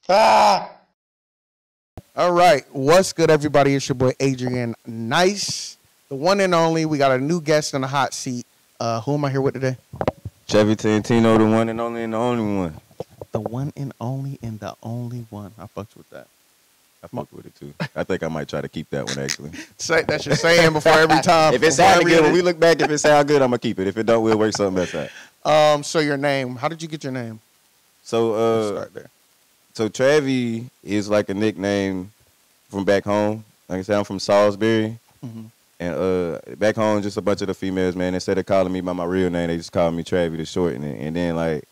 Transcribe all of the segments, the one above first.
Ah! All right, what's good, everybody? It's your boy Adrian Nyce, the one and only. We got a new guest in the hot seat. Who am I here with today? Travy Tantino, the one and only one. The one and only and the only one. I fucked with that. I fuck with it too. I think I might try to keep that one actually. That's your saying before every time. If it sounds good, when we look back, if it sounds good, I'm gonna keep it. If it don't, we'll work something else out. So your name? How did you get your name? So Let's start there. So Travy is like a nickname from back home. Like I said, I'm from Salisbury. And back home, just a bunch of the females, man, instead of calling me by my real name, they just called me Travy to shorten it. And then, like,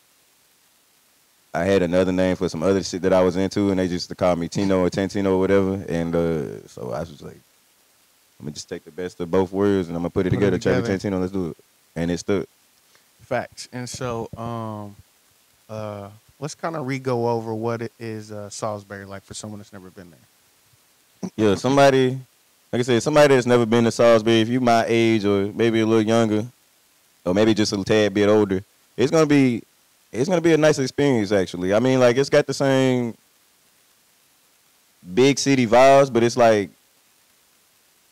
I had another name for some other shit that I was into, and they just called me Tino or Tantino or whatever. And so I was like, I'm going to just take the best of both words, and I'm going to put it together. Travy Tantino, let's do it. And it stood. Facts. And so let's kind of re-go over what it is Salisbury like for someone that's never been there. Yeah, somebody... Like I said, somebody that's never been to Salisbury, if you my age or maybe a little younger, or maybe just a tad bit older, it's gonna be a nice experience actually. I mean, like it's got the same big city vibes, but it's like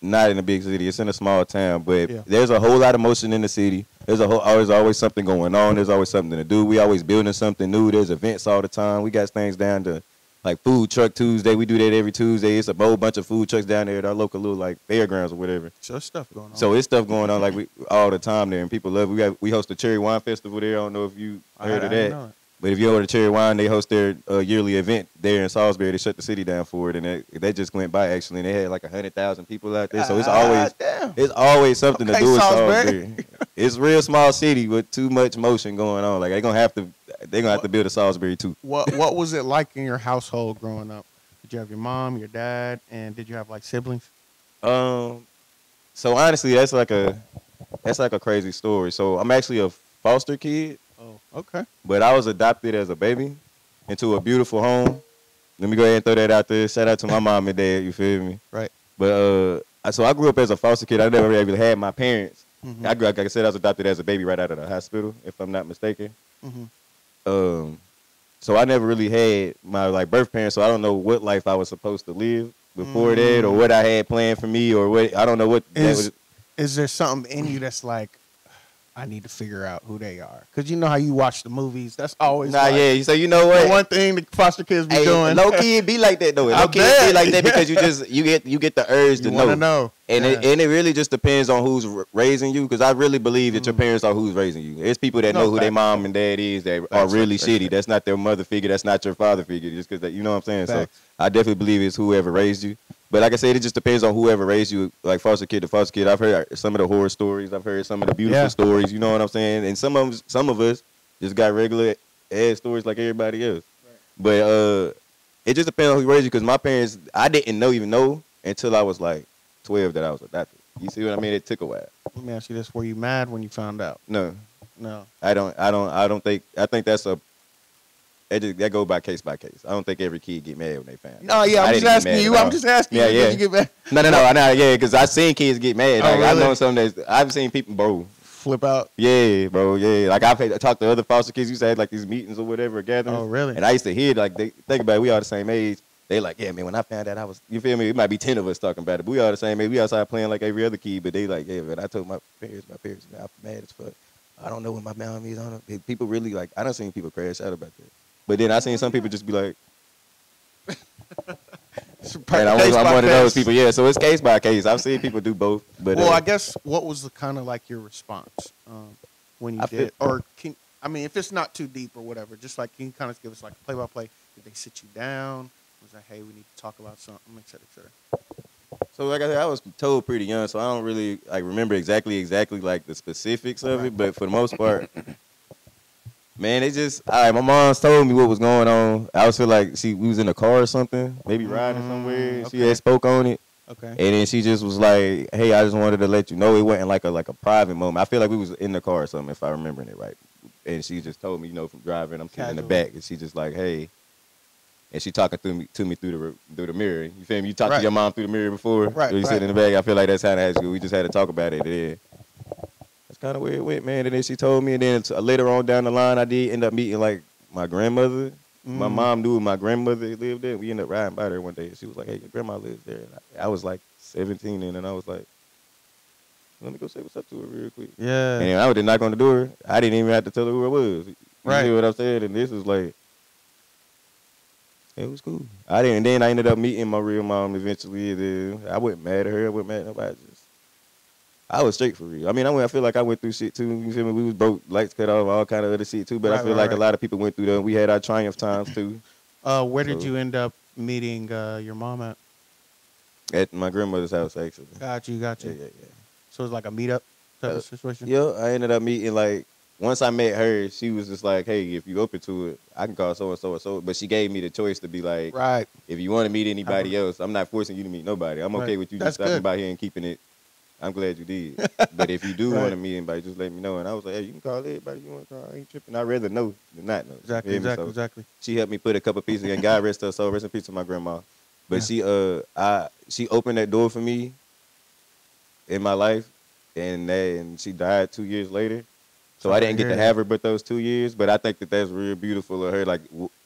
not in a big city. It's in a small town, but there's a whole lot of motion in the city. There's always something going on. There's always something to do. We always building something new. There's events all the time. We got things down to like Food Truck Tuesday. We do that every Tuesday. It's a whole bunch of food trucks down there at our local little like fairgrounds or whatever. So there's stuff going on. So it's stuff going on like we all the time there, and people love it. We host a cherry wine festival there. I don't know if you heard of that. But if you go to Cherry Wine, they host their yearly event there in Salisbury. They shut the city down for it, and that just went by actually. And they had like 100,000 people out there. So it's always something to do with Salisbury. It's a real small city with too much motion going on. Like they're gonna have to build a Salisbury too. What was it like in your household growing up? Did you have your mom, your dad, and did you have like siblings? So honestly, that's like a crazy story. So I'm actually a foster kid. Oh, okay. But I was adopted as a baby into a beautiful home. Let me go ahead and throw that out there. Shout out to my mom and dad, you feel me? Right. But so I grew up as a foster kid. I never really had my parents. I grew up, like I said, I was adopted as a baby right out of the hospital, if I'm not mistaken. So I never really had my like birth parents, so I don't know what life I was supposed to live before that, or what I had planned for me, or what I don't know what. Is there something in you that's like, I need to figure out who they are? Because you know how you watch the movies. That's always yeah. So you know what? The one thing the foster kids be doing. Low key it be like that though. Low key it be like that because you get the urge to know. And it really just depends on who's raising you. Because I really believe that your parents are who's raising you. There's people that know who their mom and dad is that are really shitty. That's not their mother figure. That's not your father figure. Just because you know what I'm saying. So I definitely believe it's whoever raised you. But like I said, it just depends on whoever raised you, like foster kid to foster kid. I've heard some of the horror stories. I've heard some of the beautiful stories. You know what I'm saying? And some of us just got regular ass stories like everybody else. Right. But it just depends on who raised you. Because my parents, I didn't even know think I was like 12 that I was adopted. You see what I mean? It took a while. Let me ask you this: were you mad when you found out? No. I think that go by case. I don't think every kid get mad when they find. No, yeah, I'm just asking you. Yeah. Did you get mad? No, because I've seen kids get mad. Like, really? I know some that I've seen people, bro, flip out. Yeah, bro, yeah. Like I've talked to other foster kids. Used to have like these meetings or whatever, gatherings. Oh, really? And I used to hear like they think about it, we all the same age. They like, yeah, man. When I found out, I was, you feel me? It might be 10 of us talking about it, but we all the same age. We outside playing like every other kid, but they like, yeah, but I told my parents, man, I'm mad as fuck. I don't know what my mom is. I don't know. People really like. I done seen people crash out about that. But then I seen some people just be like, and I'm one of those people. Yeah, so it's case by case. I've seen people do both. But I guess what was the kind of like your response when you did? If it's not too deep or whatever, just like can you kind of give us like a play-by-play? Did they sit you down? Was like, hey, we need to talk about something, et cetera, et cetera? So like I said, I was told pretty young, so I don't really like remember exactly like the specifics of it. But for the most part. Man, it just all right. My mom's told me what was going on. I was feel like we was in a car or something, maybe riding somewhere. Okay. She had spoke on it. Okay. And then she just was like, "Hey, I just wanted to let you know it wasn't like a private moment. I feel like we was in the car or something, if I remembering it right." And she just told me, from driving, I'm sitting in the back, and she just like, "Hey," and she talking to me through the mirror. You feel me? You talked to your mom through the mirror before, right? You sit in the back. I feel like that's how that. We just had to talk about it. Yeah. Kind of where it went, man. And then she told me, and then later on down the line, I did end up meeting like my grandmother. My mom knew my grandmother lived there. We ended up riding by there one day. She was like, "Hey, your grandma lives there." And I was like 17, and I was like, "Let me go say what's up to her real quick." Yeah. And I would knock on the door. I didn't even have to tell her who I was. You right. hear what I'm saying? And this was like, it was cool. Then I ended up meeting my real mom eventually. Then I wasn't mad at her. I wasn't mad at nobody. I was straight for real. I mean, I feel like I went through shit too. You feel me? We was broke, lights cut off, all kind of other shit too. But I feel like a lot of people went through that. We had our triumph times too. Where did you end up meeting your mom at? At my grandmother's house, actually. Got you. Yeah. So it was like a meetup type of situation? Yeah, I ended up meeting, like, once I met her, she was just like, "Hey, if you open to it, I can call so-and-so or so." But she gave me the choice to be like, right. If you want to meet anybody else, I'm not forcing you to meet nobody. I'm okay with you just stopping by here and keeping it. I'm glad you did. But if you do want to meet anybody, just let me know. And I was like, "Hey, you can call everybody you want to call. I ain't tripping. I'd rather know than not know." Exactly. She helped me put a couple pieces, and God rest her soul. Rest in peace to my grandma. But she opened that door for me in my life, and she died 2 years later. So I didn't get to have her but those 2 years. But I think that's real beautiful of her. Like,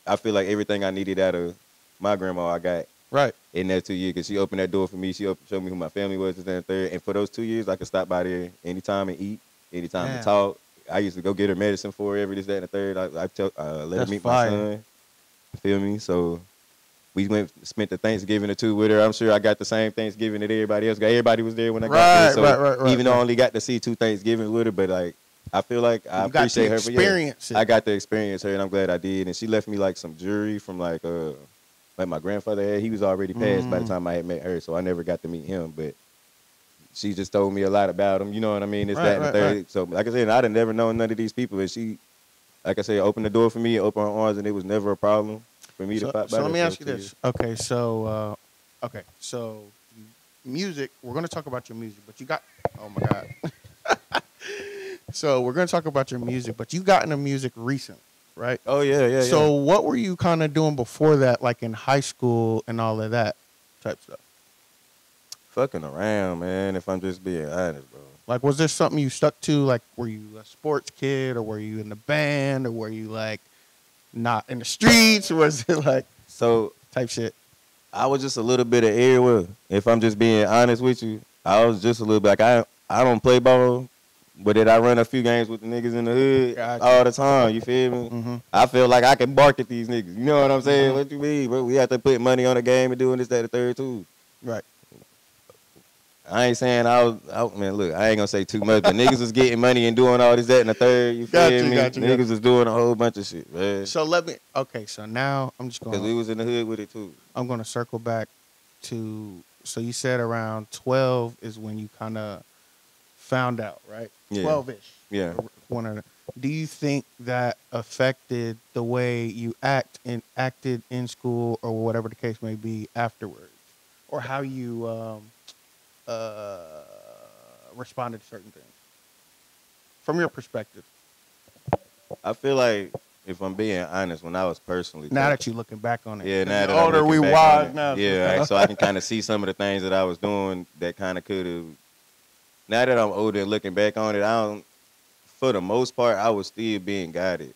I feel like everything I needed out of my grandma, I got. Right. In that 2 years, because she opened that door for me. She showed me who my family was, and third. And for those 2 years, I could stop by there anytime and eat, anytime to talk. I used to go get her medicine for her, this, that, and the third. I let her meet my son. You feel me? So we spent the Thanksgiving or two with her. I'm sure I got the same Thanksgiving that everybody else got. Everybody was there when I got there. So right, even though I only got to see 2 Thanksgivings with her, but like, I feel like I appreciate her for I got to experience her, and I'm glad I did. And she left me like some jewelry from like my grandfather had. He was already passed by the time I had met her, so I never got to meet him. But she just told me a lot about him. You know what I mean? That, and the third. Right. So, like I said, I'd have never known none of these people. And she, like I said, opened the door for me, opened her arms, and it was never a problem for me to pop by. So let me ask you this. Okay, so music. We're going to talk about your music, but you got. Oh my God. So we're going to talk about your music, but you got into music recent. Right? Oh, yeah. So what were you kind of doing before that, like in high school and all of that type stuff? Fucking around, man, if I'm just being honest, bro. Like, was there something you stuck to? Like, were you a sports kid, or were you in the band, or were you, like, not in the streets? Or was it, like, type shit? I was just a little bit of everywhere. If I'm just being honest with you, I was just a little bit, like, I don't play ball. But did I run a few games with the niggas in the hood all the time? You feel me? Mm-hmm. I feel like I can bark at these niggas. You know what I'm saying? What you mean? But we have to put money on the game and doing this, that, the third, too. Right. I ain't saying man, look, I ain't gonna say too much, but niggas was getting money and doing all this, that, and the third. You feel me? Niggas was doing a whole bunch of shit, man. So so now I'm just going. Because we was in the hood with it, too. I'm going to circle back to, so you said around 12 is when you kind of found out, right? Yeah. 12-ish. Yeah. Do you think that affected the way you acted in school, or whatever the case may be, afterwards, or how you responded to certain things from your perspective? I feel like, if I'm being honest, when I was personally now that you're looking back on it, now that older, we wise now. Yeah, so I can kind of see some of the things that I was doing that kind of could have. Now that I'm older and looking back on it, for the most part, I was still being guided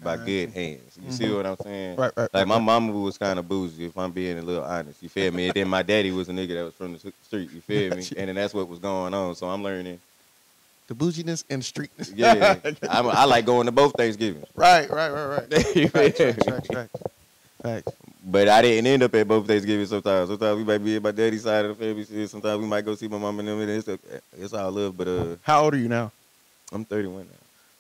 by good hands. You see what I'm saying? Right. Like, my mama was kind of bougie, if I'm being a little honest. You feel me? And then my daddy was a nigga that was from the street. You feel me? And then that's what was going on. So I'm learning. The bouginess and streetness. Yeah. I like going to both Thanksgivings. Right. Facts. But I didn't end up at both Thanksgivings sometimes. Sometimes we might be at my daddy's side of the family shit. Sometimes we might go see my mom and them. And it's all love. But how old are you now? I'm 31 now.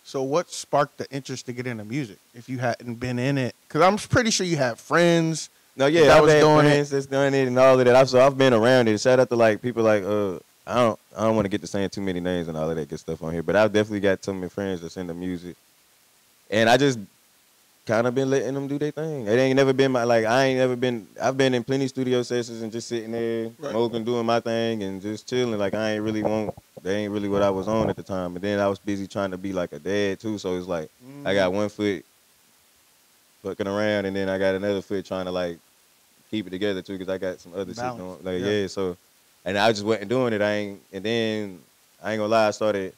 So what sparked the interest to get into music if you hadn't been in it? Because I'm pretty sure you had friends. No, yeah, I've had friends that's done it and all of that. So I've been around it. Shout out to like people like I don't want to get to saying too many names and all of that good stuff on here, but I've definitely got so many friends that's into music, and I just kind of been letting them do their thing. It ain't never been I've been in plenty studio sessions and just sitting there smoking, doing my thing, and just chilling. Like, they ain't really what I was on at the time. And then I was busy trying to be like a dad too, so it's like I got one foot fucking around, and then I got another foot trying to like keep it together too, because I got some other shit going. Like so, and I just wasn't doing it. And then I ain't gonna lie, I started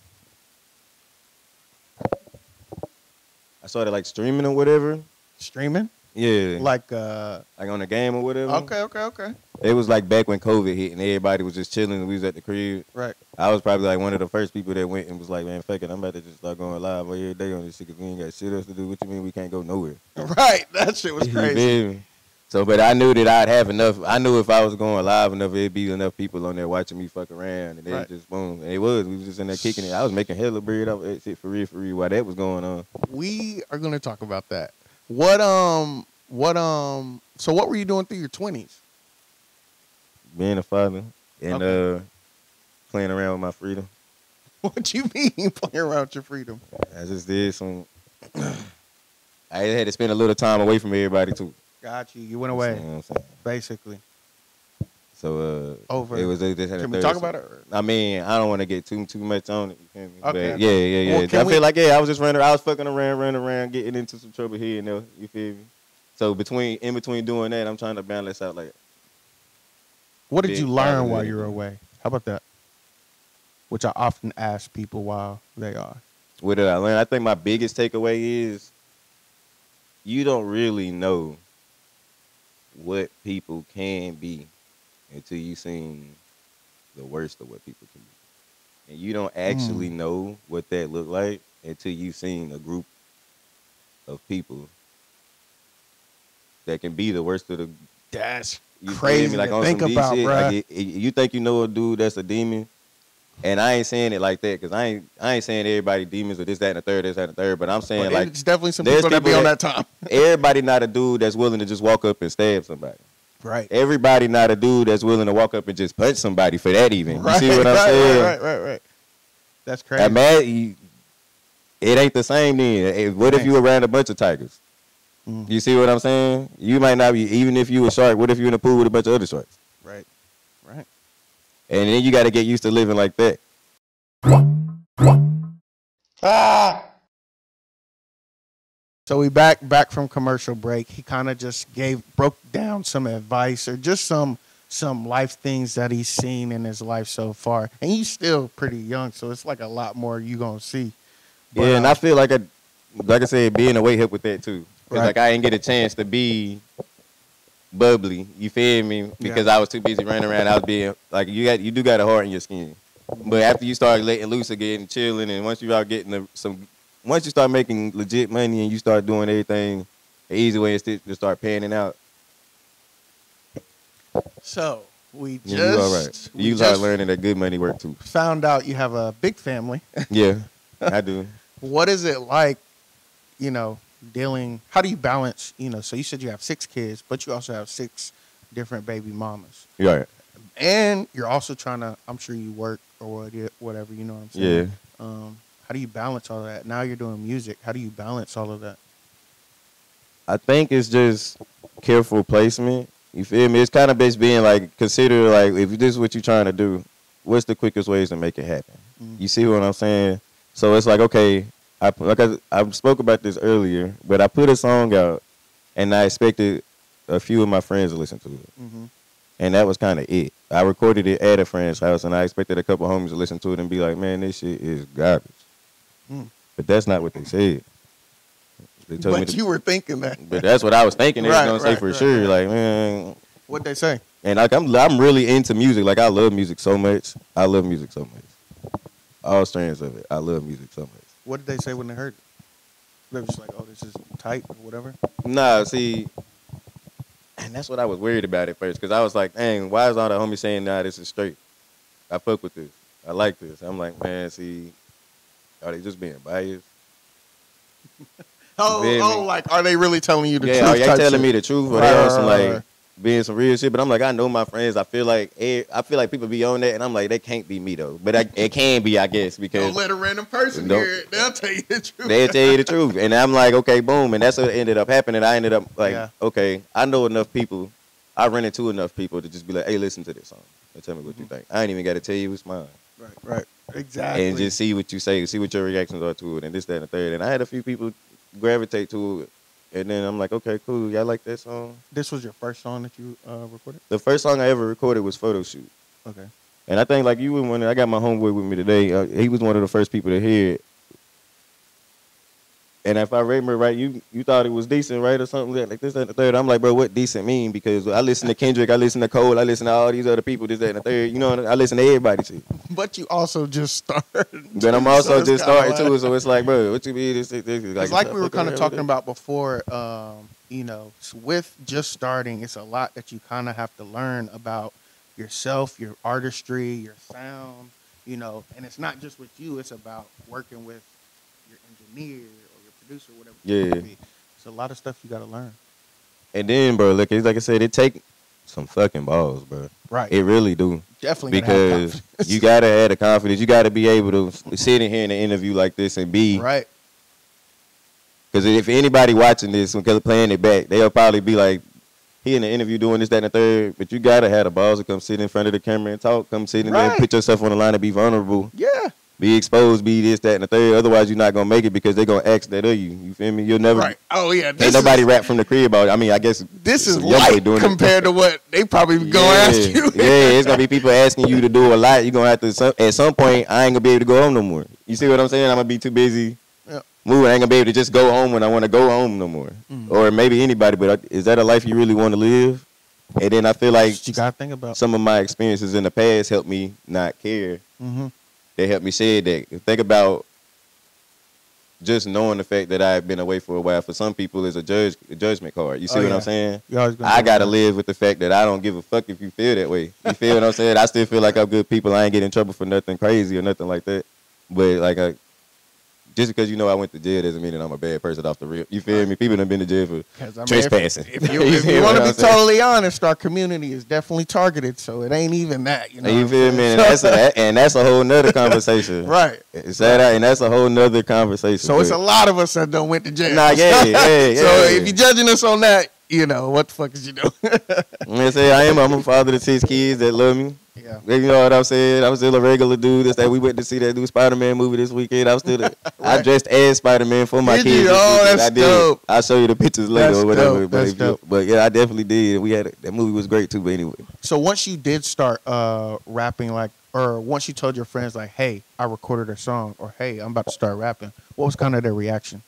like streaming or whatever, Streaming? Yeah. Like on the game or whatever. Okay. It was like back when COVID hit and everybody was just chilling and we was at the crib. Right. I was probably like one of the first people that went and was like, man, fuck it, I'm about to just start going live every day on this shit because we ain't got shit else to do. What you mean we can't go nowhere? Right. That shit was crazy. You feel me? So, but I knew that I'd have enough. I knew if I was going live enough, it'd be enough people on there watching me fuck around. And then just boom. And it was. We was just in there kicking it. I was making hella bread off that shit for real while that was going on. We are going to talk about that. So what were you doing through your 20s? Being a father and playing around with my freedom. What you mean playing around with your freedom? I just did some. I had to spend a little time away from everybody too. Got you. You went away. You know what I'm saying? Basically. So over. It was. Can we talk about it? I mean, I don't want to get too much on it. You feel me? Okay. But yeah. Well, I feel like I was just running around, getting into some trouble here and there. You feel me? So in between doing that, I'm trying to balance out like. What did you learn while you were away? How about that? Which I often ask people while they are. What did I learn? I think my biggest takeaway is you don't really know what people can be until you've seen the worst of what people can be. And you don't actually know what that look like until you've seen a group of people that can be the worst of the... That's crazy like to think about, shit. Bro. Like you think you know a dude that's a demon, and I ain't saying it like that because I ain't saying everybody demons or this, that, and the third. But I'm saying like it's definitely some people that be on that time. Everybody not a dude that's willing to just walk up and stab somebody. Right. Everybody not a dude that's willing to walk up and just punch somebody for that even. Right, you see what I'm saying? Right. That's crazy. It ain't the same then. What if you around a bunch of tigers? You see what I'm saying? You might not be, even if you a shark, what if you in a pool with a bunch of other sharks? Right. And then you got to get used to living like that. So we back from commercial break. He kind of just broke down some advice or just some life things that he's seen in his life so far. And he's still pretty young, so it's like a lot more you gonna see. But, and I feel like I said, being away helped with that too. Cause like I didn't get a chance to be bubbly, you feel me? Because I was too busy running around. I was being like you do got a heart in your skin. But after you start letting loose again and chilling, and once you start getting once you start making legit money and you start doing everything the easy way instead to start panning out. So we just you all right. You start learning that good money work too. Found out you have a big family. Yeah, I do. What is it like, how do you balance, so you said you have 6 kids, but you also have 6 different baby mamas. Right. And you're also trying to, I'm sure you work or whatever, you know what I'm saying? Yeah. How do you balance all of that? Now you're doing music. How do you balance all of that? I think it's just careful placement. You feel me? It's kind of based being like, consider like, if this is what you're trying to do, what's the quickest ways to make it happen? You see what I'm saying? So it's like, okay, I spoke about this earlier, but I put a song out, and I expected a few of my friends to listen to it. And that was kind of it. I recorded it at a friend's house, and I expected a couple homies to listen to it and be like, man, this shit is garbage. But that's not what they said. They told me you were thinking that. But that's what I was thinking they was going to say for sure. Like, man. What'd they say? And like I'm really into music. Like, I love music so much. All strands of it. I love music so much. What did they say when they heard it? They were just like, oh, this is tight or whatever? Nah, see, and that's what I was worried about at first, because I was like, dang, why is all the homies saying, nah, this is straight? I fuck with this. I like this. I'm like, man, see, are they just being biased? Like, are they really telling you the truth? Yeah, are they telling me the truth? Or they on some, like, being some real shit? But I'm like, I know my friends. I feel like people be on that, and I'm like, that can't be me, though. But it can be, I guess, because... Don't let a random person hear it. They'll tell you the truth. They'll tell you the truth. And I'm like, okay, boom. And that's what ended up happening. I ended up like, okay, I know enough people. I run into enough people to just be like, hey, listen to this song and tell me what you think. I ain't even got to tell you it's mine. Right. Exactly. And just see what you say, see what your reactions are to it, and this, that, and the third. And I had a few people gravitate to it. And then I'm like, okay, cool. Y'all like that song? This was your first song that you recorded? The first song I ever recorded was Photo Shoot. Okay. And I think like you were I got my homeboy with me today. He was one of the first people to hear it. And if I remember right, you thought it was decent, right, or something like this, that, and the third. I'm like, bro, what decent mean? Because I listen to Kendrick, I listen to Cole, I listen to all these other people, this, that, and the third. You know, I listen to everybody too. But you also just started. But I'm also just starting too, so it's like, bro, what you mean? This it's like we were kind of talking about before. You know, with just starting, it's a lot that you kind of have to learn about yourself, your artistry, your sound. You know, and it's not just with you; it's about working with your engineer or your producer, whatever. Yeah, it's a lot of stuff you got to learn. And then, bro, like I said, it take some fucking balls, bro. Right. It really do. Definitely. Because you gotta have the confidence. You gotta be able to sit in here in an interview like this and be right. Because if anybody watching this, because playing it back, they'll probably be like, he in the interview doing this, that, and the third. But you gotta have the balls to come sit in front of the camera and talk. Come sit in there and put yourself on the line and be vulnerable. Yeah. Be exposed, be this, that, and the third. Otherwise, you're not gonna make it because they're gonna ask that of you. You feel me? You'll never. Right. Oh yeah. Ain't nobody rap from the crib about it. I mean, I guess this is light compared to what they probably gonna ask you. Yeah, it's gonna be people asking you to do a lot. You're gonna have to. At some point, I ain't gonna be able to go home no more. You see what I'm saying? I'm gonna be too busy. Moving, I ain't gonna be able to just go home when I want to go home no more. Or maybe anybody, but is that a life you really want to live? And then I feel like you gotta think about some of my experiences in the past helped me not care. They helped me say that. Think about just knowing the fact that I've been away for a while. For some people, is a judgment card. You see what I'm saying? I gotta live with the fact that I don't give a fuck if you feel that way. You feel what I'm saying? I still feel like I'm good people. I ain't get in trouble for nothing crazy or nothing like that. But like just because you know I went to jail doesn't mean that I'm a bad person off the rip. You feel me? People done been to jail for trespassing. If you want to be totally honest, our community is definitely targeted, so it ain't even that. You know? You feel me? And that's a whole nother conversation. Right. And that's a whole nother conversation. So it's a lot of us that don't went to jail. Nah, yeah. So if you're judging us on that, you know, what the fuck is you doing? I'm a father to 6 kids that love me. Yeah. You know what I'm saying? I was still a regular dude. That's that we went to see that new Spider-Man movie this weekend. I was still I dressed as Spider-Man for my kids. Oh, that's dope. I'll show you the pictures later or whatever. That's dope. But yeah, I definitely did. That movie was great too, but anyway. So once you did start rapping, like, or once you told your friends like, hey, I recorded a song, or hey, I'm about to start rapping, what was kind of their reaction?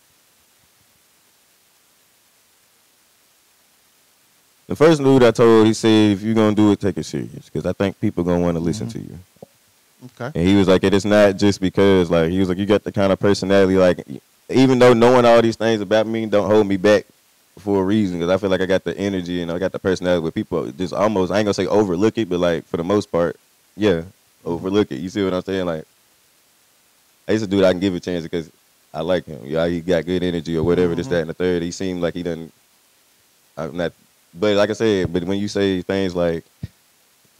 The first dude I told, he said, if you're going to do it, take it serious. Because I think people going to want to listen to you. Okay. And he was like, it's not just because, like, he was like, you got the kind of personality, like, even though knowing all these things about me, don't hold me back for a reason. Because I feel like I got the energy and I got the personality where people just almost, I ain't going to say overlook it, but, like, for the most part, yeah, overlook it. You see what I'm saying? Like, I used to do it, I can give it a chance because I like him. Yeah, he got good energy or whatever, this, that, and the third. He seemed like he done, I'm not. But like I said, but when you say things like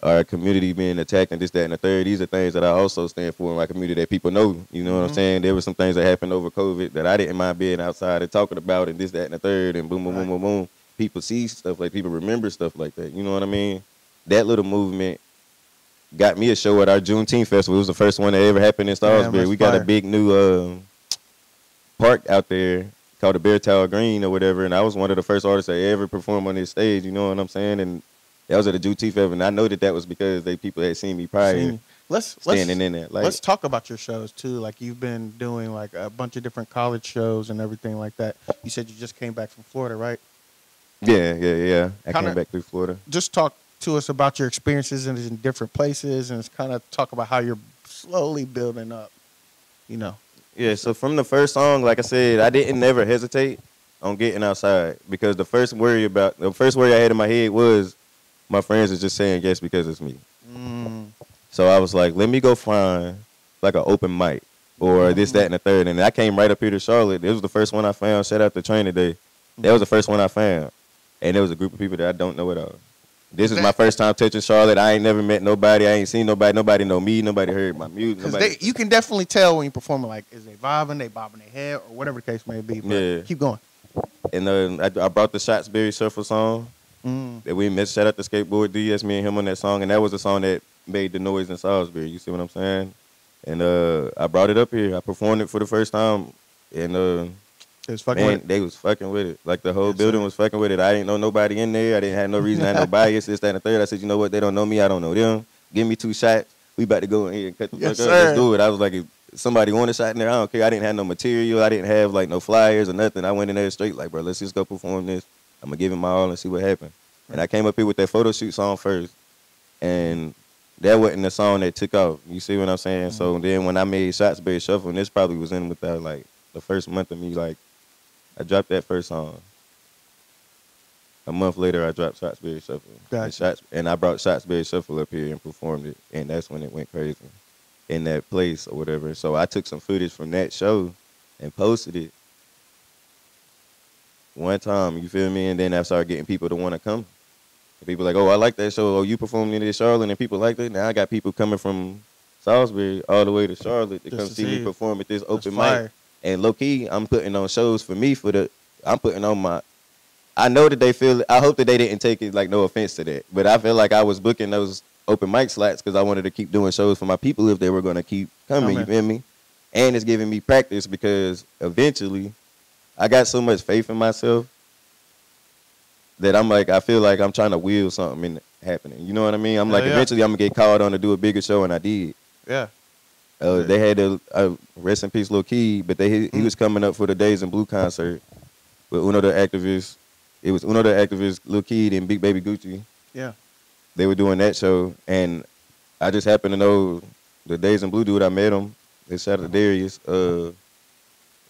our community being attacked and this, that, and the third, these are things that I also stand for in my community that people know. You know what I'm saying? There were some things that happened over COVID that I didn't mind being outside and talking about and this, that, and the third, and boom, boom, boom, boom, boom. People see stuff like people remember stuff like that. You know what I mean? That little movement got me a show at our Juneteenth festival. It was the first one that ever happened in Salisbury. We got a big new park out there called the Bear Tower Green or whatever, and I was one of the first artists that ever performed on this stage, you know what I'm saying? And that was at the Juneteenth Festival, and I know that was because people had seen me prior standing in there. Like, let's talk about your shows, too. Like, you've been doing, like, a bunch of different college shows and everything like that. You said you just came back from Florida, right? Yeah. I came back through Florida. Just talk to us about your experiences in different places and kind of talk about how you're slowly building up, you know. Yeah, so from the first song, like I said, I didn't never hesitate on getting outside because the first worry I had in my head was my friends is just saying yes because it's me. So I was like, let me go find like an open mic or this, that, and the third. And I came right up here to Charlotte. This was the first one I found. Shout out to Training Day. That was the first one I found. And there was a group of people that I don't know at all. This is my first time touching Charlotte. I ain't never met nobody. I ain't seen nobody. Nobody know me. Nobody heard my music. You can definitely tell when you're performing, like, is they bobbing their head, or whatever the case may be. But yeah. Keep going. And I brought the Shotsberry Surfer song. That we met. Shout out to Skateboard D. That's me and him on that song. And that was the song that made the noise in Salisbury. You see what I'm saying? And I brought it up here. I performed it for the first time. And they was fucking with it. Like the whole building was fucking with it. I didn't know nobody in there. I didn't have no reason. I had no bias. This, that, and the third. I said, you know what? They don't know me. I don't know them. Give me 2 shots. We about to go in here and cut the fuck up. Let's do it. I was like, somebody want a shot in there, I don't care. I didn't have no material. I didn't have like no flyers or nothing. I went in there straight like, bro, let's just go perform this. I'm gonna give it my all and see what happened. Right. And I came up here with that photo shoot song first, and that wasn't the song that took off. You see what I'm saying? Mm-hmm. So then when I made Shotsberry Shuffle, and this probably was in without like the first month of me, like I dropped that first song. A month later, I dropped Shotsberry Shuffle. Gotcha. And I brought Shotsberry Shuffle up here and performed it, and that's when it went crazy in that place or whatever. So I took some footage from that show and posted it one time, you feel me? And then I started getting people to want to come. People like, oh, I like that show. Oh, you performed in Charlotte, and people like that. Now I got people coming from Salisbury all the way to Charlotte to come see me perform at this open mic. And low key, I'm putting on shows for me I'm putting on my. I know that they feel. I hope that they didn't take it like no offense to that, but I feel like I was booking those open mic slots because I wanted to keep doing shows for my people if they were going to keep coming. You feel me? And it's giving me practice because eventually, I got so much faith in myself that I'm like, I feel like I'm trying to will something happening. You know what I mean? I'm like, eventually I'm going to get called on to do a bigger show, and I did. Yeah. They had a rest in peace Lil Key, but he was coming up for the Days in Blue concert with Uno the Activist. It was Uno the Activist, Lil Key, and Big Baby Gucci. Yeah. They were doing that show, and I just happened to know the Days in Blue dude. I met him. They shout out to Darius.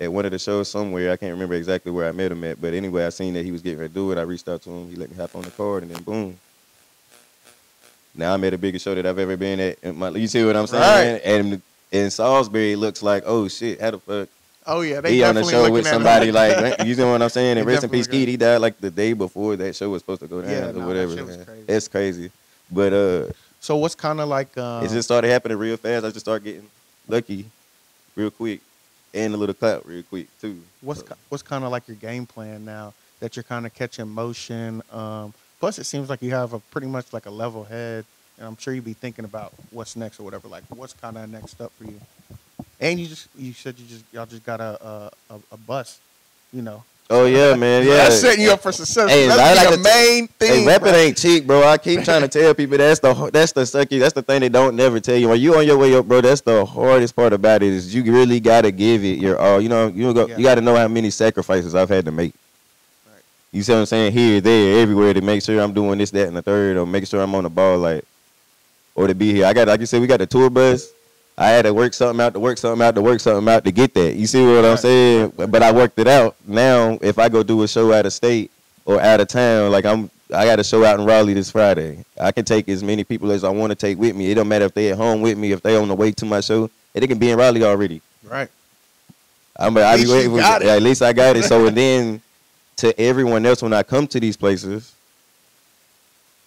At one of the shows somewhere. I can't remember exactly where I met him at, but anyway, I seen that he was getting ready to do it. I reached out to him. He let me hop on the card, and then boom. Now I'm at a bigger show that I've ever been at. You see what I'm saying? Right. And in Salisbury, it looks like, oh shit, how the fuck? Oh yeah, they on the show with somebody like, you know what I'm saying? And rest in peace, Keith. He died like the day before that show was supposed to go down or whatever. That shit was crazy. It's crazy, but so what's kind of like? It just started happening real fast. I just started getting lucky, real quick. And a little clap real quick, too. What's kind of like your game plan now that you're kind of catching motion? Plus, it seems like you have a pretty much like a level head, and I'm sure you be thinking about what's next or whatever. Like, what's kind of next up for you? And you said y'all just got a bus, you know. Oh yeah, man, yeah. That's setting you up for success. Hey, that's like the main thing. Hey, rapping ain't cheap, bro. I keep trying to tell people that's the sucky. That's the thing they don't never tell you. When you on your way up, bro, that's the hardest part about it is you really gotta give it your all. You know, you gotta know how many sacrifices I've had to make. Right. You see what I'm saying? Here, there, everywhere to make sure I'm doing this, that, and the third, or make sure I'm on the ball, like, or to be here. I got, like you said, we got the tour bus. I had to work something out to get that. You see what I'm saying? But I worked it out. Now, if I go do a show out of state or out of town, like I got a show out in Raleigh this Friday. I can take as many people as I want to take with me. It don't matter if they at home with me, if they on the way to my show. They can be in Raleigh already. Right. At least I got it. So, and then to everyone else, when I come to these places,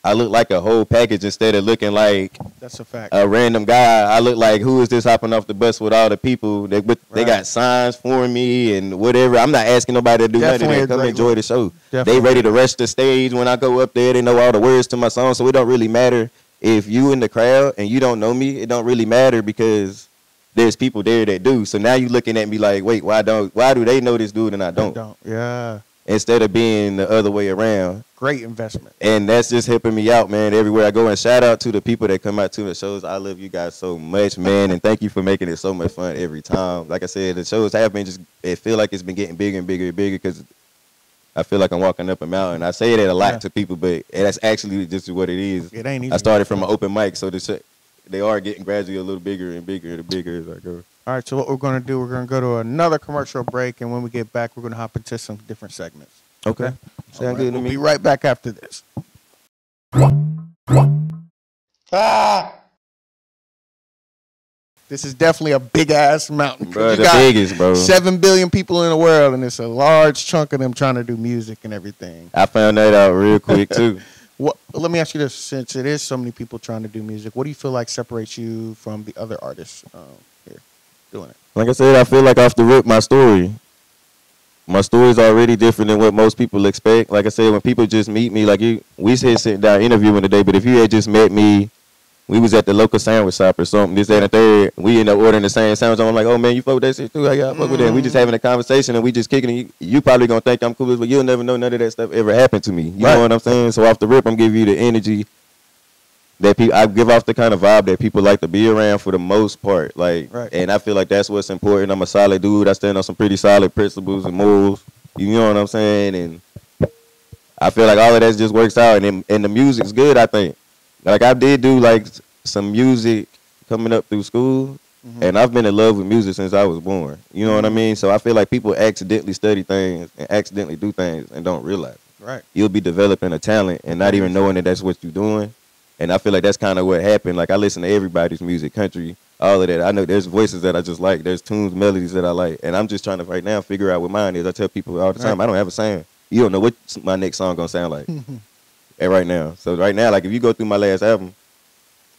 I look like a whole package instead of looking like that's a fact. A random guy. I look like, who is this hopping off the bus with all the people? They got signs for me and whatever. I'm not asking nobody to do nothing. They come enjoy the show. Definitely. They ready to rush the stage when I go up there. They know all the words to my song, so it don't really matter if you in the crowd and you don't know me. It don't really matter because there's people there that do. So now you looking at me like, wait, why do they know this dude and I don't? Yeah. Instead of being the other way around. Great investment. And that's just helping me out, man, everywhere I go. And shout out to the people that come out to the shows. I love you guys so much, man. And thank you for making it so much fun every time. Like I said, the shows have been it feel like it's been getting bigger and bigger and bigger because I feel like I'm walking up a mountain. I say that a lot to people, but that's actually just what it is. It ain't easy. I started from an open mic, so they are getting gradually a little bigger and bigger and bigger as I go. All right, so what we're going to do, we're going to go to another commercial break, and when we get back, we're going to hop into some different segments. Okay. Sound good to me. We'll be right back after this. This is definitely a big-ass mountain. Bro, the biggest, bro. 7 billion people in the world, and it's a large chunk of them trying to do music and everything. I found that out real quick, too. Let me ask you this. Since it is so many people trying to do music, what do you feel like separates you from the other artists here doing it? Like I said, I feel like off the rip, my story is already different than what most people expect. Like I said, when people just meet me, like we said sitting down interviewing today, but if you had just met me, we was at the local sandwich shop or something, this, that, and the third, we end up ordering the same sandwich. I'm like, oh, man, you fuck with that shit too? How y'all fuck with that? We just having a conversation and we just kicking it. You probably going to think I'm cool, but you'll never know none of that stuff ever happened to me. You know what I'm saying? So off the rip, I'm giving you the energy that I give off the kind of vibe that people like to be around for the most part. Like, right. And I feel like that's what's important. I'm a solid dude. I stand on some pretty solid principles and morals. You know what I'm saying? And I feel like all of that just works out. And the music's good, I think. Like, I did do, like, some music coming up through school. Mm-hmm. And I've been in love with music since I was born. You know what I mean? So I feel like people accidentally study things and accidentally do things and don't realize. Right. You'll be developing a talent and not even knowing that that's what you're doing. And I feel like that's kind of what happened. Like, I listen to everybody's music, country, all of that. I know there's voices that I just like. There's tunes, melodies that I like. And I'm just trying to right now figure out what mine is. I tell people all the time, I don't have a sound. You don't know what my next song going to sound like at right now. So right now, like, if you go through my last album,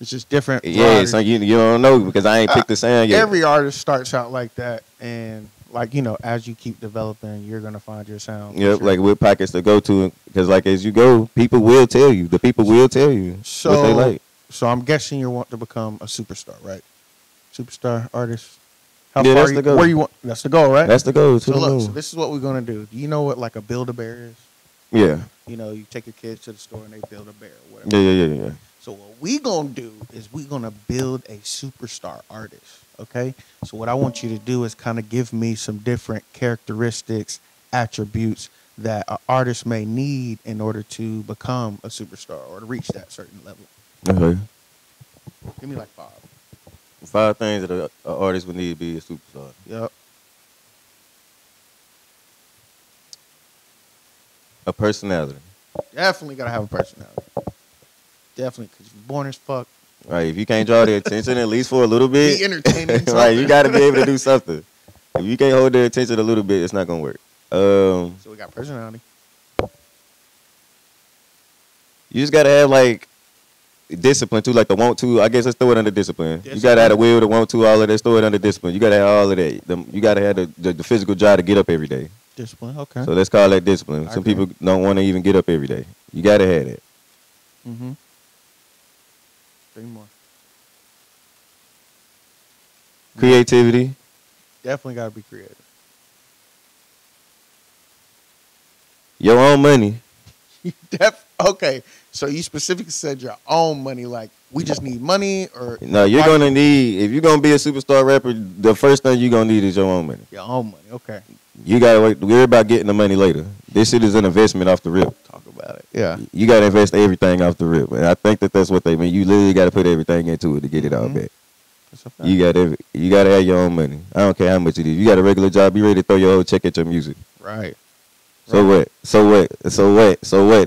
it's just different. Yeah, so you don't know because I ain't picked the sound yet. Every artist starts out like that, and like, you know, as you keep developing, you're gonna find your sound. Yep, sure. Like what pockets to go to, because like as you go, people will tell you. The people will tell you what they like. So I'm guessing you want to become a superstar, right? Superstar artist. How far that's the goal. Where you want? That's the goal, right? That's the goal. So look, so this is what we're gonna do. Do you know what like a Build-A-Bear is? Yeah. You know, you take your kids to the store and they build a bear or whatever. Yeah. So what we gonna do is we gonna build a superstar artist, okay? So what I want you to do is kind of give me some different characteristics, attributes that an artist may need in order to become a superstar or to reach that certain level. Okay. Give me like 5. 5 things that an artist would need to be a superstar. Yep. A personality. Definitely gotta have a personality. Definitely, because you're born as fuck. Right, if you can't draw their attention at least for a little bit. Be entertaining. Right, you got to be able to do something. If you can't hold their attention a little bit, it's not going to work. So we got personality. You just got to have, like, discipline, too, like the want to. I guess let's throw it under discipline. You got to have the will, the want to, all of that. Throw it under discipline. You got to have all of that. You got to have the physical drive to get up every day. Discipline, okay. So let's call that discipline. Some people don't want to even get up every day. You got to have that. Mm-hmm. 3 more. Creativity. Definitely got to be creative. Your own money. Okay, so you specifically said your own money, like we just need money, or no? You're gonna need, if you're gonna be a superstar rapper, the first thing you're gonna need is your own money. Your own money, okay. You gotta worry about getting the money later. This shit is an investment off the rip. Talk about it. Yeah, you gotta invest everything off the rip, and I think that's what they mean. You literally gotta put everything into it to get it all back. You gotta have your own money. I don't care how much it is. You got a regular job, you ready to throw your whole check at your music. Right. So what?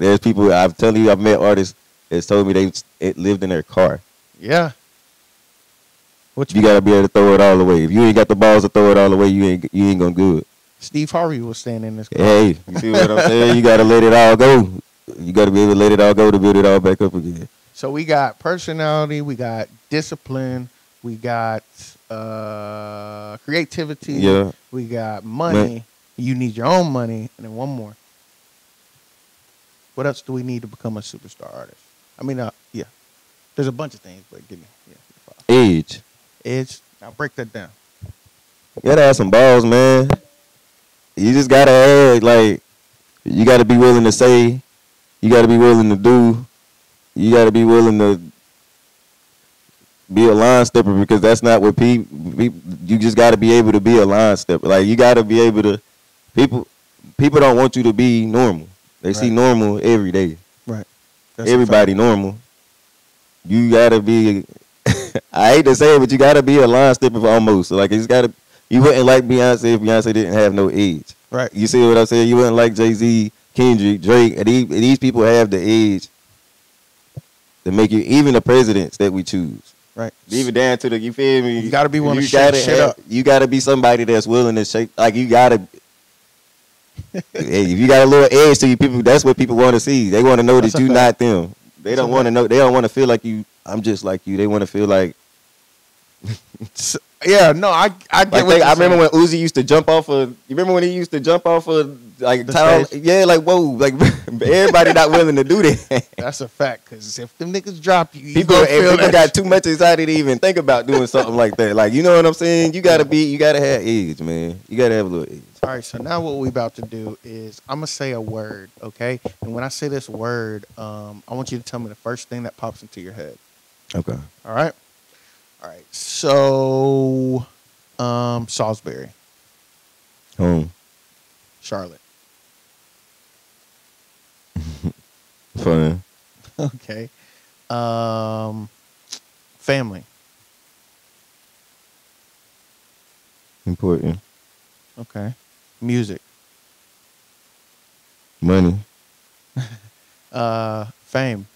There's people, I'm telling you, I've met artists that's told me they lived in their car. Yeah. You gotta be able to throw it all away. If you ain't got the balls to throw it all away, you ain't gonna do it. Steve Harvey was staying in this car. Hey, you see what I'm saying? You gotta let it all go. You gotta be able to let it all go to build it all back up again. So we got personality, we got discipline, we got creativity, yeah. We got money. You need your own money, and then one more. What else do we need to become a superstar artist? I mean, yeah, there's a bunch of things, but give me 5. Edge. Now break that down. You gotta have some balls, man. You just gotta have, like, you gotta be willing to say, you gotta be willing to do, you gotta be willing to be a line stepper, because that's not what people you just gotta be able to be a line stepper. Like, you gotta be able to. People don't want you to be normal. They see normal every day. Right. That's everybody normal. You gotta be. I hate to say it, but you gotta be a line stepper almost. So like, it's gotta. You wouldn't like Beyonce if Beyonce didn't have no age. Right. You see what I'm saying? You wouldn't like Jay-Z, Kendrick, Drake. And these people have the age to make you, even the presidents that we choose. Right. Even down to the, you feel me? You gotta be willing to shake shit up. You gotta be somebody that's willing to shake. Like, you gotta. Hey, if you got a little edge to you, people, that's what people want to see. They want to know that you're not them. They don't want to know. They don't want to feel like you. I'm just like you. They want to feel like. Yeah, no, I get like what I remember when Uzi used to jump off of. You remember when he used to jump off of like town? Yeah, like whoa, like everybody not willing to do that. That's a fact, because if them niggas drop you, people got too much anxiety to even think about doing something like that. Like, you know what I'm saying? You gotta have edge, man. You gotta have a little edge. All right, so now what we about to do is I'm gonna say a word, okay? And when I say this word, I want you to tell me the first thing that pops into your head. Okay. All right. All right. So, Salisbury. Home. Charlotte. Fun. Okay. Family. Important. Okay. Music. Money. Fame.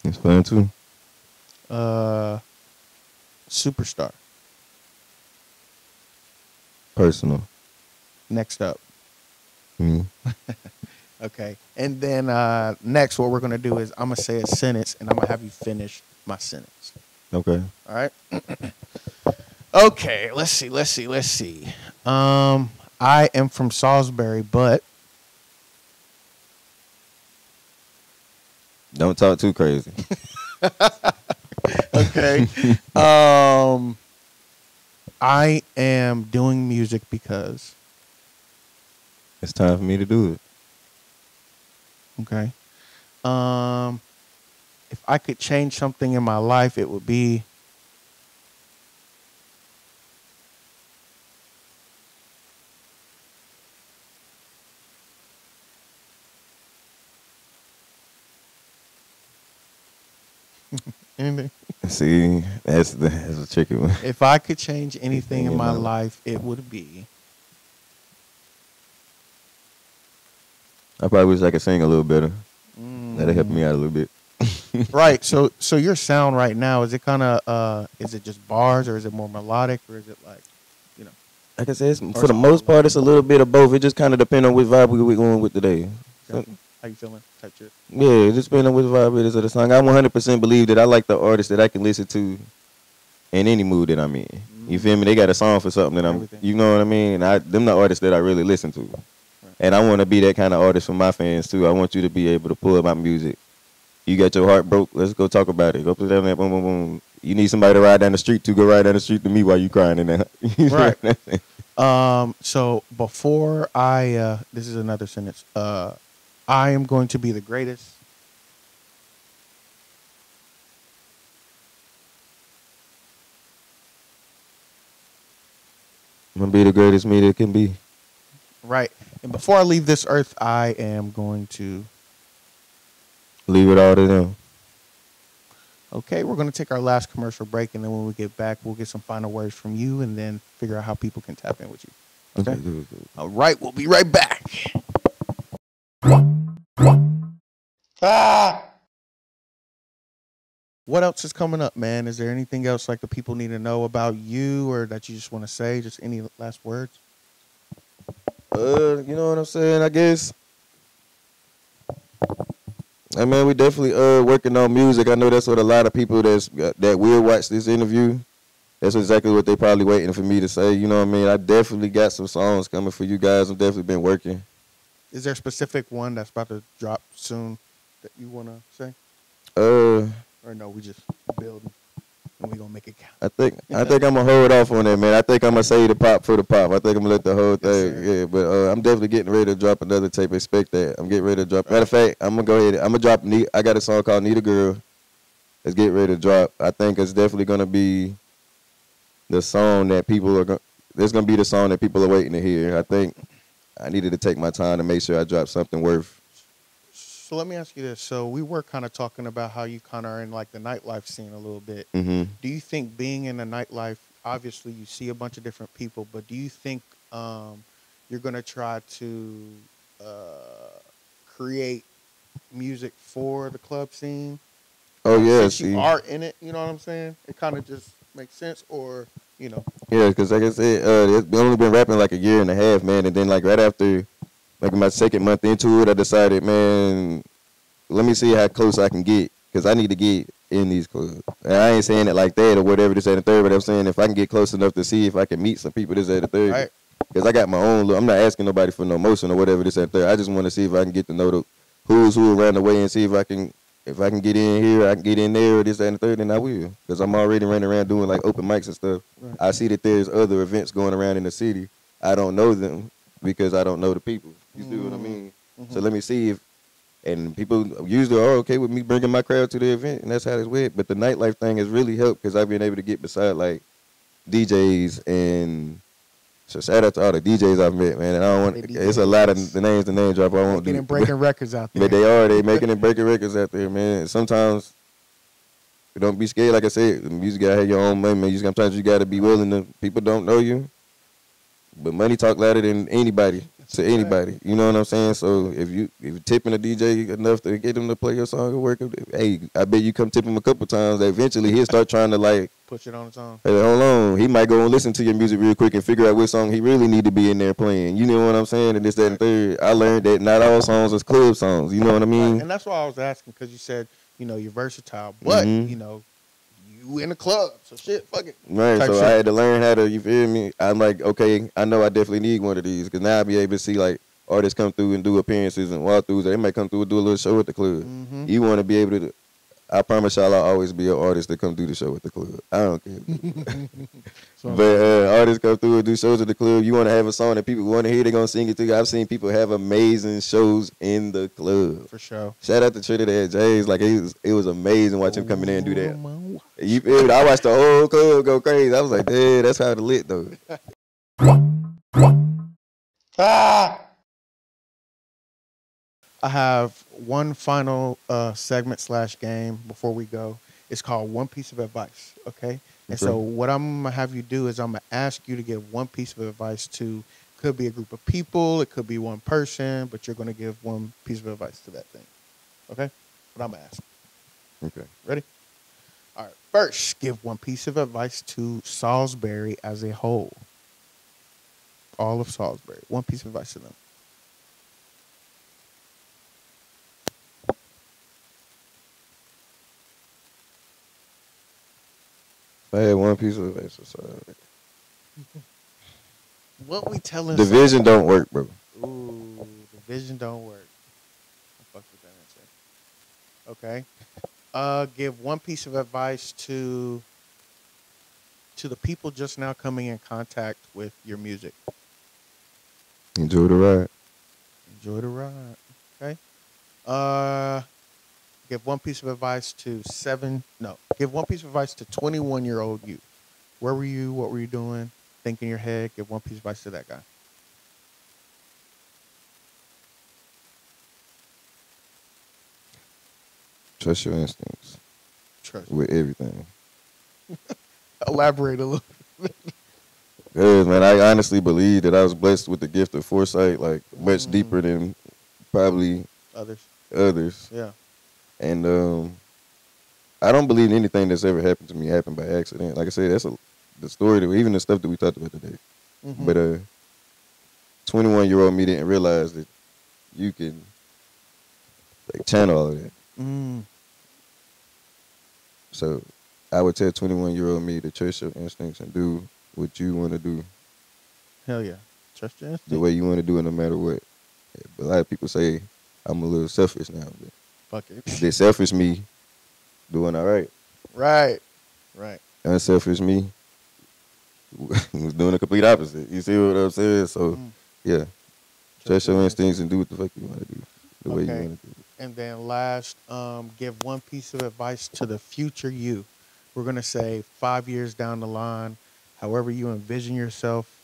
It's fun too. Superstar. Personal. Next up. Me. Okay. And then next, what we're going to do is I'm going to say a sentence, and I'm going to have you finish my sentence. Okay. All right? Okay. Let's see. I am from Salisbury, but... Don't talk too crazy. Okay. I am doing music because... It's time for me to do it. Okay. If I could change something in my life, it would be... Anything? See, that's a tricky one. If I could change anything in my life, it would be... I probably wish I could sing a little better. That'll help me out a little bit. Right. So your sound right now, is it kind of, is it just bars, or is it more melodic, or is it like, you know? Like I said, for the most part, it's a little bit of both. It just kind of depends on which vibe we're going with today. Okay. How you feeling? Type shit. Yeah, it just depends on which vibe it is of the song. I 100% believe that I like the artist that I can listen to in any mood that I'm in. You feel me? They got a song for something that you know what I mean? And them the artists that I really listen to. Right. And I want to be that kind of artist for my fans too. I want you to be able to pull up my music. You got your heart broke, let's go talk about it. Go put down that boom, boom, boom. You need somebody to ride down the street to, go ride down the street to me while you crying in that. Right. So before this is another sentence. I am going to be the greatest. I'm going to be the greatest me that can be. Right. And before I leave this earth, I am going to... leave it all to them. Okay, we're going to take our last commercial break, and then when we get back, we'll get some final words from you and then figure out how people can tap in with you. Okay? Good. All right, we'll be right back. What else is coming up, man? Is there anything else like the people need to know about you, or that you just want to say? Just any last words? You know what I'm saying? I guess. Hey man, we definitely working on music. I know that's what a lot of people that will watch this interview. That's exactly what they probably waiting for me to say. You know what I mean? I definitely got some songs coming for you guys. I've definitely been working. Is there a specific one that's about to drop soon that you want to say? Or no, we just building and we gonna make it count. I think I'm gonna hold off on that, man. I think I'm gonna say the pop for the pop. I think I'm gonna let the whole thing. Yeah, but I'm definitely getting ready to drop another tape. Expect that. I'm getting ready to drop. Matter of fact, I'm gonna go ahead. I'm gonna drop. I got a song called "Need a Girl." Let's get ready to drop. I think it's definitely gonna be the song that people are going. It's gonna be the song that people are waiting to hear. I think I needed to take my time to make sure I drop something worth. So let me ask you this. So we were kind of talking about how you kind of are in like the nightlife scene a little bit. Mm-hmm. Do you think being in the nightlife, obviously you see a bunch of different people, but do you think you're going to try to create music for the club scene? Oh, yeah. Since you are in it, you know what I'm saying? It kind of just makes sense, or, you know. Yeah, because like I said, it's only been rapping like a year and a half, man. And then like right after... like my second month into it, I decided, man, let me see how close I can get. Because I need to get in these clubs. And I ain't saying it like that or whatever, this, that, and the third, but I'm saying if I can get close enough to see if I can meet some people, this, that, and the third. Right. Because I got my own look. I'm not asking nobody for no motion or whatever, this, that, and the third. I just want to see if I can get to know the who's who around the way and see if I can get in here, I can get in there, or this, that, and the third, then I will. Because I'm already running around doing like open mics and stuff. Right. I see that there's other events going around in the city. I don't know them because I don't know the people. You see what I mean? Mm-hmm. So let me see if, and people usually are okay with me bringing my crowd to the event, and that's how it's went. But the nightlife thing has really helped because I've been able to get beside like DJs, and so shout out to all the DJs I've met, man. And I don't want, it's a lot of the names, the name drop. I won't do. Breaking records out there. But they making and breaking records out there, man. Sometimes don't be scared. Like I said, you gotta have your own money, man. Sometimes you gotta be willing to. People don't know you, but money talk louder than anybody. To anybody, you know what I'm saying? So if you tipping a DJ enough to get him to play your song or work, hey, I bet you come tip him a couple times. Eventually he'll start trying to like push it on his own. Hey, hold on, he might go and listen to your music real quick and figure out what song he really need to be in there playing. You know what I'm saying? And this, that, and third. I learned that not all songs is club songs. You know what I mean? Right. And that's why I was asking, because you said you're versatile, but you in the club, so shit, fuck it. Right, so I had to learn how to, you feel me? I'm like, okay, I know I definitely need one of these, because now I'll be able to see, like, artists come through and do appearances and walkthroughs. They might come through and do a little show at the club. Mm-hmm. You want to be able to, I promise y'all I'll always be an artist that come do the show at the club. I don't care. But artists come through and do shows at the club. You want to have a song that people want to hear, they're going to sing it to you. I've seen people have amazing shows in the club. For sure. Shout out to Trinidad James. Like, it was amazing watching him come in there and do that. You feel me? I watched the whole club go crazy. I was like, damn, that's how it lit, though. I have one final segment / game before we go. It's called One Piece of Advice, okay? And so what I'm going to have you do is I'm going to ask you to give one piece of advice to, could be a group of people, it could be one person, but you're going to give one piece of advice to that thing, okay? But I'm going to ask. Okay. Ready? All right. First, give one piece of advice to Salisbury as a whole. All of Salisbury. One piece of advice to them. I had one piece of advice. What we telling? Division don't work, bro. Ooh, division don't work. I fuck with that answer. Okay. Give one piece of advice to the people just now coming in contact with your music. Enjoy the ride. Enjoy the ride. Okay. Give one piece of advice to give one piece of advice to 21-year-old you. Where were you? What were you doing? Think in your head. Give one piece of advice to that guy. Trust your instincts. Trust with everything. Elaborate a little bit. Because, man, I honestly believe that I was blessed with the gift of foresight, like, much deeper than probably others. Yeah. And I don't believe anything that's ever happened to me happened by accident. Like I said, that's the story, even the stuff that we talked about today. Mm-hmm. But 21-year-old me didn't realize that you can like channel all of that. Mm. So I would tell 21-year-old me to trust your instincts and do what you want to do. Hell yeah. Trust your instincts. The way you want to do it no matter what. Yeah, but a lot of people say I'm a little selfish now. But fuck it. The selfish me doing all right. Right. Unselfish me was doing the complete opposite. You see what I'm saying? So, yeah. Trust your instincts and do what the fuck you want to do. The way you want to do it. And then last, give one piece of advice to the future you. We're going to say 5 years down the line, however you envision yourself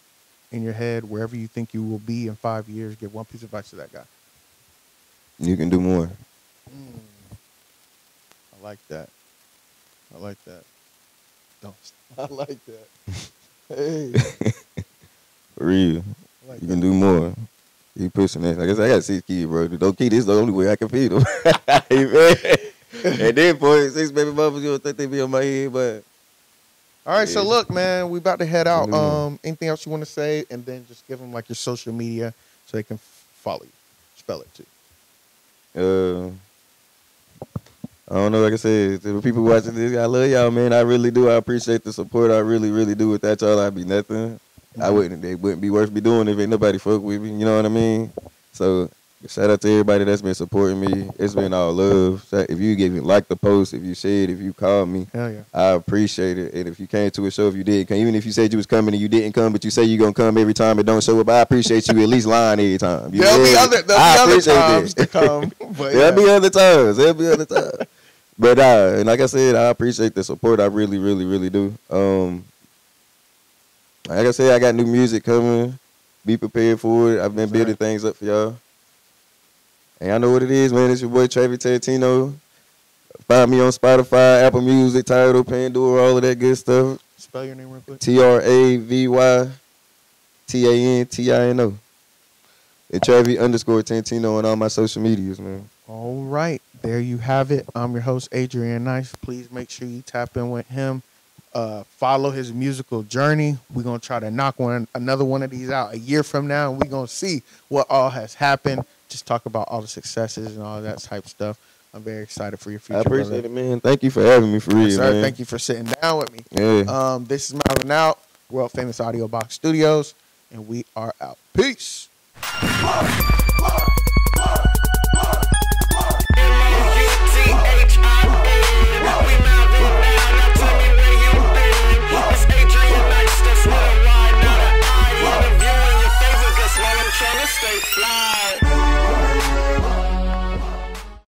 in your head, wherever you think you will be in 5 years, give one piece of advice to that guy. You can do more. I like that. I like that. Hey. For real. Like you can do more. You pushing that. Like I said, I got 6 kids, bro. Don't keep this the only way I can feed them. And then, boy, 6 baby mamas, you don't think they be on my head, but. All right, so look, man, we about to head out. Anything else you want to say? And then just give them like your social media so they can follow you. Spell it too. I don't know, like I said, to the people watching this, I love y'all, man. I really do. I appreciate the support. I really, really do. Without y'all, I'd be nothing. They wouldn't be worth me doing if ain't nobody fuck with me. You know what I mean? So shout out to everybody that's been supporting me. It's been all love. If you like the post, if you shared, if you called me, hell yeah, I appreciate it. And if you came to a show, if you did, even if you said you was coming and you didn't come, but you say you gonna come every time and don't show up, I appreciate you at least lying every time. There'll be other times to come. There'll be other times. But and like I said, I appreciate the support. I really, really, really do. Like I said, I got new music coming. Be prepared for it. I've been building things up for y'all. And I know what it is, man. It's your boy Travy Tantino. Find me on Spotify, Apple Music, Tidal, Pandora, all of that good stuff. Spell your name real quick. TravyTantino. And Travy_Tantino on all my social medias, man. All right. There you have it. I'm your host, Adrian Nyce. Please make sure you tap in with him. Follow his musical journey. We're going to try to knock another one of these out a year from now, and we're going to see what all has happened. Just talk about all the successes and all that type of stuff. I'm very excited for your future. I appreciate it, man. Thank you for having me, for real, sir. man. Thank you for sitting down with me. Yeah. This is Mouthin Out, world famous Audio Box Studios, and we are out. Peace.